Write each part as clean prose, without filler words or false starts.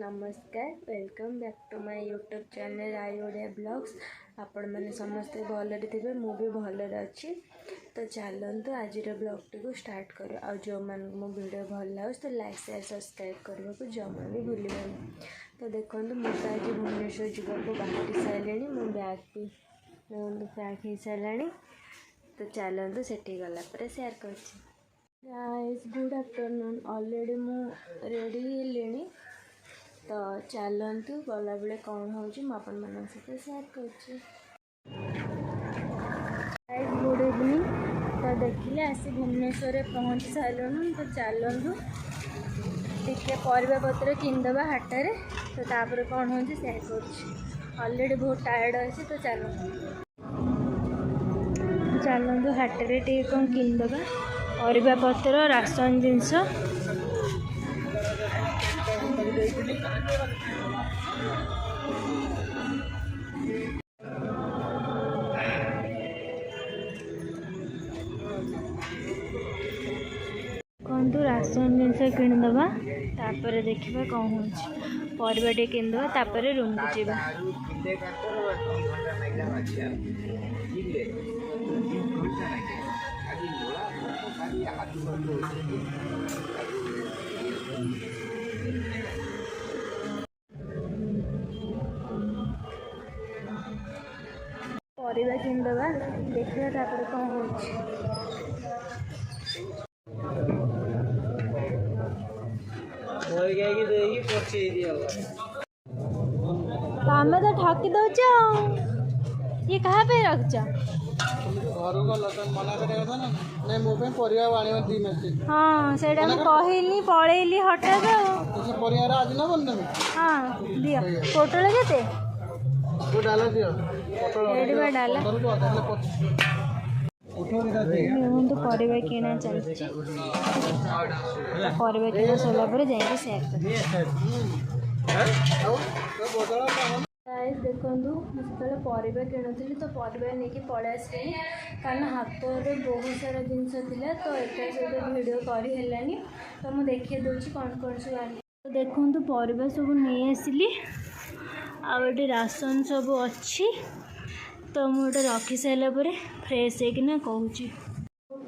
नमस्कार welcome back to my YouTube channel I Odia blogs. आपण मैंने समस्ते भलरे थे मु भी भलरे अच्छी। तो चलतु आज ब्लॉग टी स्टार्ट कर जो मान मो वीडियो भल लगे तो लाइक शेयर सब्सक्राइब करने को जमा भी भूल। तो देखो मुझे आज भुवनेश्वर जावाक बाहरी सारे मो बैग भी पैक हो सारे। तो चलतु से गलापर सेयार कर गुड आफ्टरनून ऑलरेडी मु रेडी हेली। तो चलतु गला बेले कौन हो आपण मान सहित सेयार कर गुड इवनिंग। तो देखिले आसी भुवनेश्वर पहुँची सारूँ। तो चलतु टिके परिबा पत्र किनदबा हाटरे। तो तापर कौन हो सेयार कर ऑलरेडी बहुत टायर्ड अच्छी। तो चलतु हाटरे टे कौन किनदबा परिबा पत्र राशन जिनस। कहतु राशन जिनस किणदबा तापर देखा कौन हो परिबा टे किनदबा तापर रूम को जीवा। परिबा किनदबा देखा तापर कौन हो आमे तो ठकी दौच। ये कहाँ पे रख हाँ से कहली पलैली हठात। हाँ दियो पोटल के डाला तो परिबा किणा चलती। परिबा किणा सरला पर जाइए सेयार गाइस देखु मुझे परिबा किणुली। तो परिबा नहीं पलि आसली कारण हाथ में बहुत सारा जिनस थिला। तो एक सहित वीडियो करनी। तो मुझे देखिए दूसरी कौन कौन सब आ। तो देखु परिबा सब नहीं आसली आटे राशन सब अच्छी। तो मुझे रखी सारा पर फ्रेश होना कहूँ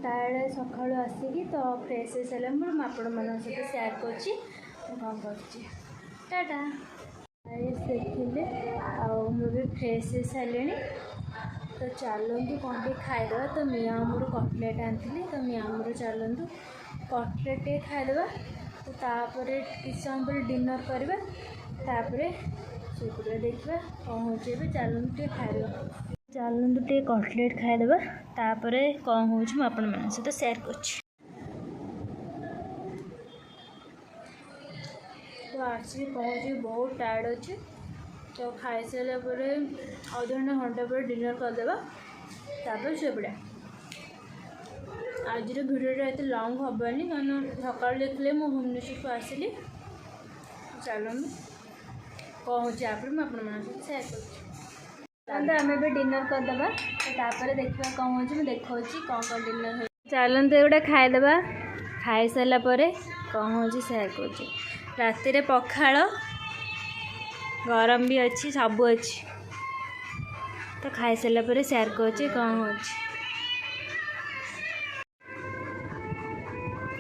टायर्ड सका आसिकी। तो फ्रेश हो सारा आपण मान सहित सेयार कौन टाटा देखिले मुझे फ्रेश हो सारे। तो चलतु कौन टे खाईदे। तो मियाँ मोर कटलेट आनी। तो मियाँ मोर चलतु कटलेट टे खाईदे। तो तापर किस समय डिनर करवा तापर से देखा कौन हो चलतु टे खाईदे। चलतु टे कटलेट खाईदे तापर कौन हो आपण मान सहित सेयार कर। तो आसिक पहुँची बहुत टायर्ड अच्छे। तो खाई सारा पर अध घंटा पर डिनर करदेबा तापर शो पड़ा। आज भिडियोटा एत लंग हेनी कारण सका देखिले मु भुवनेश्वर को आसली। चलतु कौन हो सेयार कर आम भी डिनर करदेबा। तापर देखा कौन हो देखा कौन कौन डिनर हो। चलतु एगुटा खाईदेबा। खाई सारा पर कौन हो सेयार कर। रातिर पखाड़ गरम भी अच्छी सब अच्छी। तो खाई सारा पर सेयार कर कौन हो।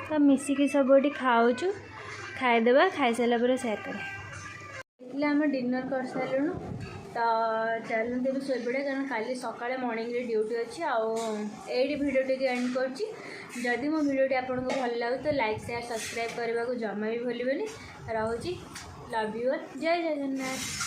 तो मिसिकी सब खाऊ खाईदेबा। खाई सारा पर सेयार कर आम डिनर कर सारूँ। तो चलते भी शोपड़ा कारण काली सकाଳେ मॉर्निंग रे ड्यूटी अच्छी। आईटी भिडियो टी एंड करदी मो भिडियोटी आपको भल लगे तो लाइक शेयर सब्सक्राइब करने को जमा भी भूल। रोची लव यू। जय जगन्नाथ।